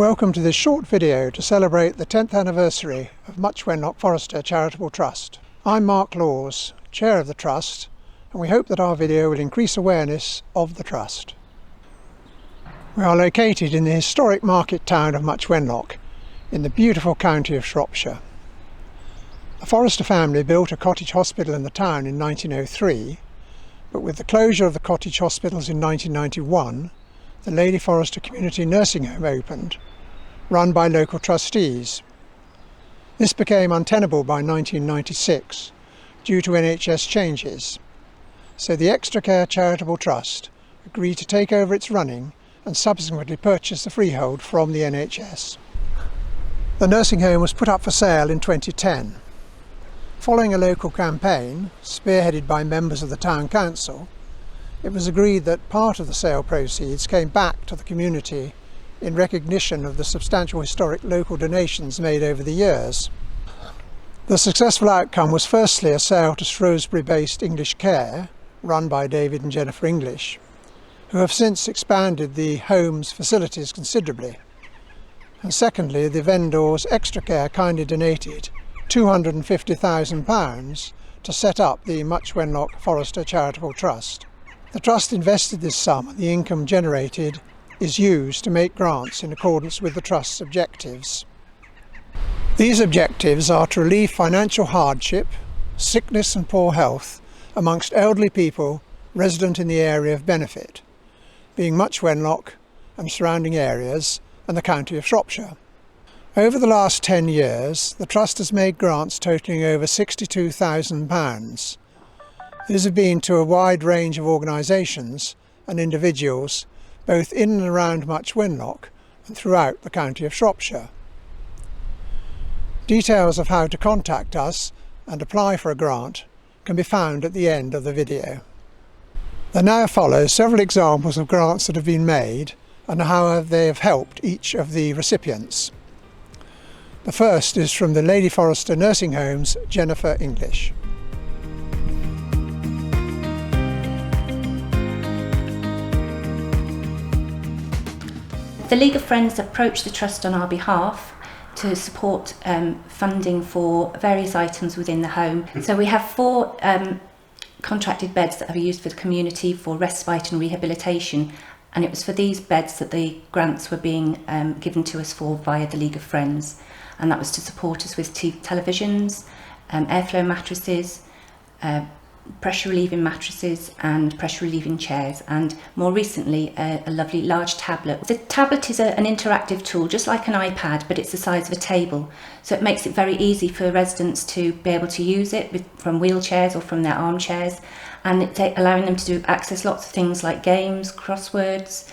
Welcome to this short video to celebrate the 10th anniversary of Much Wenlock Forester Charitable Trust. I'm Mark Laws, Chair of the Trust, and we hope that our video will increase awareness of the Trust. We are located in the historic market town of Much Wenlock in the beautiful county of Shropshire. The Forester family built a cottage hospital in the town in 1903, but with the closure of the cottage hospitals in 1991, the Lady Forester Community Nursing Home opened, run by local trustees. This became untenable by 1996 due to NHS changes, so the Extra Care Charitable Trust agreed to take over its running and subsequently purchase the freehold from the NHS. The nursing home was put up for sale in 2010. Following a local campaign, spearheaded by members of the Town Council, it was agreed that part of the sale proceeds came back to the community in recognition of the substantial historic local donations made over the years. The successful outcome was firstly a sale to Shrewsbury-based English Care, run by David and Jennifer English, who have since expanded the home's facilities considerably. And secondly, the vendors Extra Care kindly donated £250,000 to set up the Much Wenlock Forester Charitable Trust. The Trust invested this sum, and the income generated is used to make grants in accordance with the Trust's objectives. These objectives are to relieve financial hardship, sickness and poor health amongst elderly people resident in the area of benefit, being Much Wenlock and surrounding areas and the county of Shropshire. Over the last 10 years, the Trust has made grants totalling over £62,000. These have been to a wide range of organisations and individuals, both in and around Much Wenlock and throughout the county of Shropshire. Details of how to contact us and apply for a grant can be found at the end of the video. There now follow several examples of grants that have been made and how they have helped each of the recipients. The first is from the Lady Forester Nursing Home's Jennifer English. The League of Friends approached the Trust on our behalf to support funding for various items within the home. So we have 4 contracted beds that are used for the community for respite and rehabilitation, and it was for these beds that the grants were being given to us for via the League of Friends, and that was to support us with televisions, airflow mattresses, pressure relieving mattresses and pressure relieving chairs, and more recently a lovely large tablet. The tablet is an interactive tool just like an iPad, but it's the size of a table, so it makes it very easy for residents to be able to use it from wheelchairs or from their armchairs, and it's allowing them to access lots of things like games, crosswords,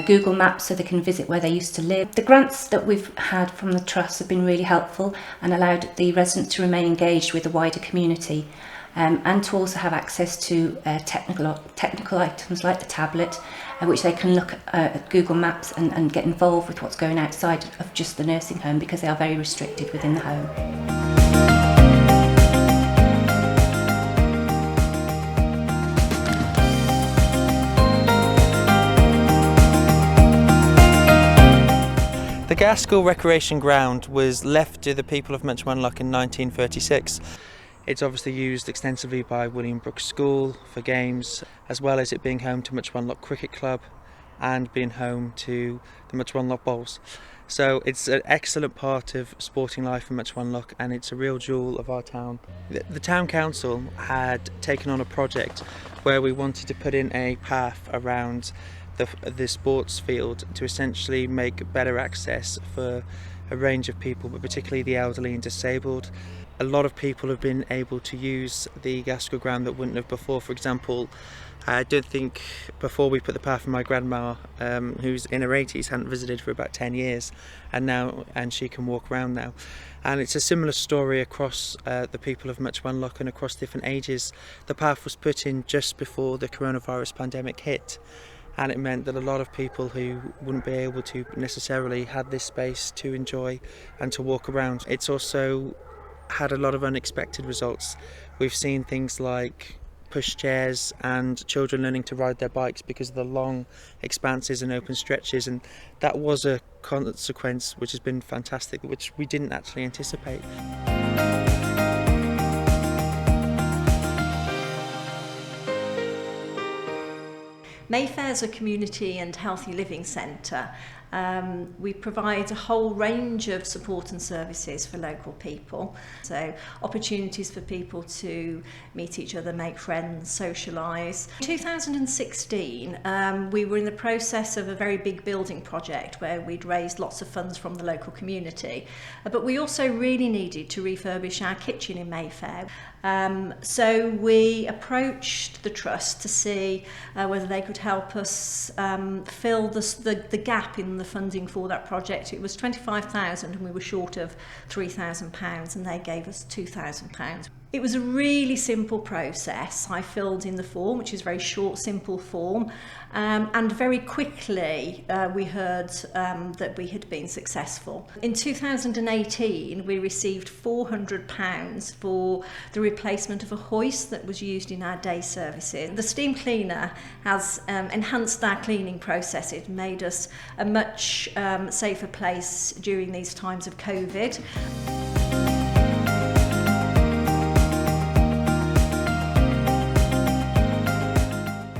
Google Maps, so they can visit where they used to live. The grants that we've had from the Trust have been really helpful and allowed the residents to remain engaged with the wider community. And to also have access to technical items like the tablet, which they can look at Google Maps and get involved with what's going outside of just the nursing home, because they are very restricted within the home. The Gaskell Recreation Ground was left to the people of Much Wenlock in 1936. It's obviously used extensively by William Brooks School for games, as well as it being home to Much Wenlock Cricket Club and being home to the Much Wenlock Bowls. So it's an excellent part of sporting life in Much Wenlock, and it's a real jewel of our town. The Town Council had taken on a project where we wanted to put in a path around the sports field to essentially make better access for a range of people, but particularly the elderly and disabled. A lot of people have been able to use the Gaskell ground that wouldn't have before. For example, I don't think before we put the path, my grandma, who's in her 80s, hadn't visited for about 10 years, and she can walk around now. And it's a similar story across the people of Much Wenlock and across different ages. The path was put in just before the coronavirus pandemic hit, and it meant that a lot of people who wouldn't be able to necessarily had this space to enjoy and to walk around. It's also had a lot of unexpected results. We've seen things like pushchairs and children learning to ride their bikes because of the long expanses and open stretches, and that was a consequence which has been fantastic, which we didn't actually anticipate. Mayfair is a community and healthy living centre. We provide a whole range of support and services for local people. So opportunities for people to meet each other, make friends, socialise. In 2016, we were in the process of a very big building project where we'd raised lots of funds from the local community. But we also really needed to refurbish our kitchen in Mayfair. So we approached the Trust to see whether they could help us fill the gap in the funding for that project. It was £25,000 and we were short of £3,000, and they gave us £2,000. It was a really simple process. I filled in the form, which is a very short, simple form, and very quickly we heard that we had been successful. In 2018, we received £400 for the replacement of a hoist that was used in our day services. The steam cleaner has enhanced our cleaning process. It made us a much safer place during these times of COVID.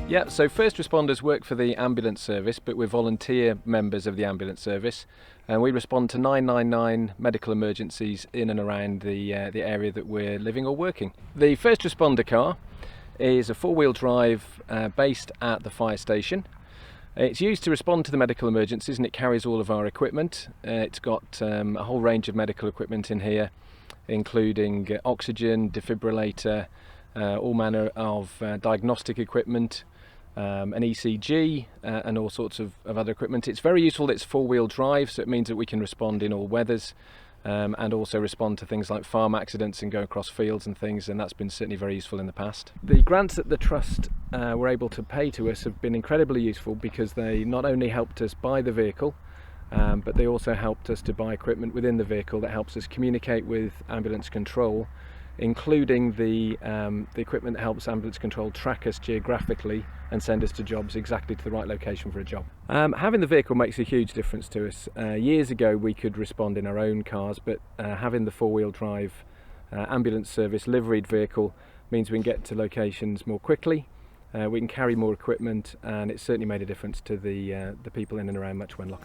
Yeah, so first responders work for the ambulance service, but we're volunteer members of the ambulance service, and we respond to 999 medical emergencies in and around the area that we're living or working. The first responder car is a four-wheel drive based at the fire station. It's used to respond to the medical emergencies, and it carries all of our equipment. It's got a whole range of medical equipment in here, including oxygen, defibrillator, all manner of diagnostic equipment, an ECG, and all sorts of other equipment. It's very useful that it's four-wheel drive, so it means that we can respond in all weathers, and also respond to things like farm accidents and go across fields and things, and that's been certainly very useful in the past. The grants that the Trust were able to pay to us have been incredibly useful because they not only helped us buy the vehicle, but they also helped us to buy equipment within the vehicle that helps us communicate with ambulance control, including the equipment that helps ambulance control track us geographically and send us to jobs exactly to the right location for a job. Having the vehicle makes a huge difference to us. Years ago we could respond in our own cars, but having the four-wheel drive ambulance service liveried vehicle means we can get to locations more quickly, we can carry more equipment, and it's certainly made a difference to the people in and around Much Wenlock.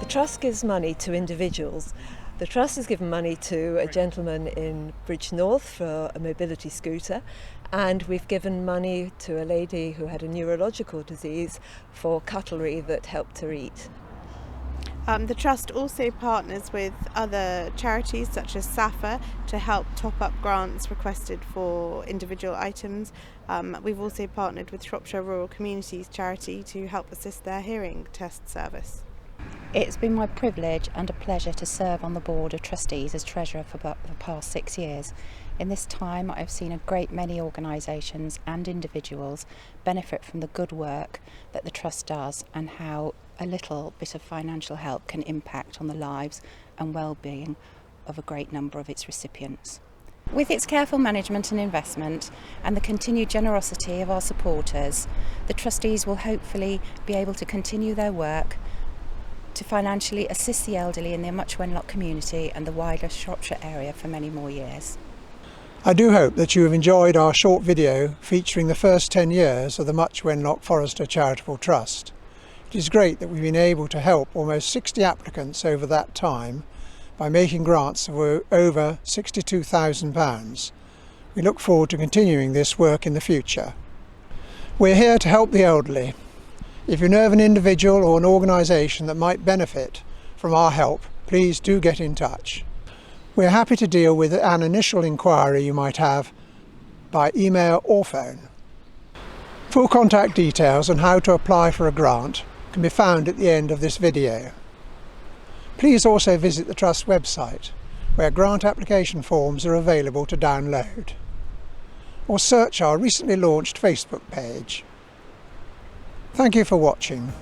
The Trust gives money to individuals. The Trust has given money to a gentleman in Bridge North for a mobility scooter, and we've given money to a lady who had a neurological disease for cutlery that helped her eat. The Trust also partners with other charities such as SAFA to help top up grants requested for individual items. We've also partnered with Shropshire Rural Communities charity to help assist their hearing test service. It's been my privilege and a pleasure to serve on the Board of Trustees as Treasurer for the past 6 years. In this time I've seen a great many organisations and individuals benefit from the good work that the Trust does, and how a little bit of financial help can impact on the lives and well-being of a great number of its recipients. With its careful management and investment and the continued generosity of our supporters, the trustees will hopefully be able to continue their work to financially assist the elderly in the Much Wenlock community and the wider Shropshire area for many more years. I do hope that you have enjoyed our short video featuring the first 10 years of the Much Wenlock Forester Charitable Trust. It is great that we've been able to help almost 60 applicants over that time by making grants of over £62,000. We look forward to continuing this work in the future. We're here to help the elderly. If you know of an individual or an organisation that might benefit from our help, please do get in touch. We're happy to deal with an initial inquiry you might have by email or phone. Full contact details on how to apply for a grant can be found at the end of this video. Please also visit the Trust website, where grant application forms are available to download, or search our recently launched Facebook page. Thank you for watching.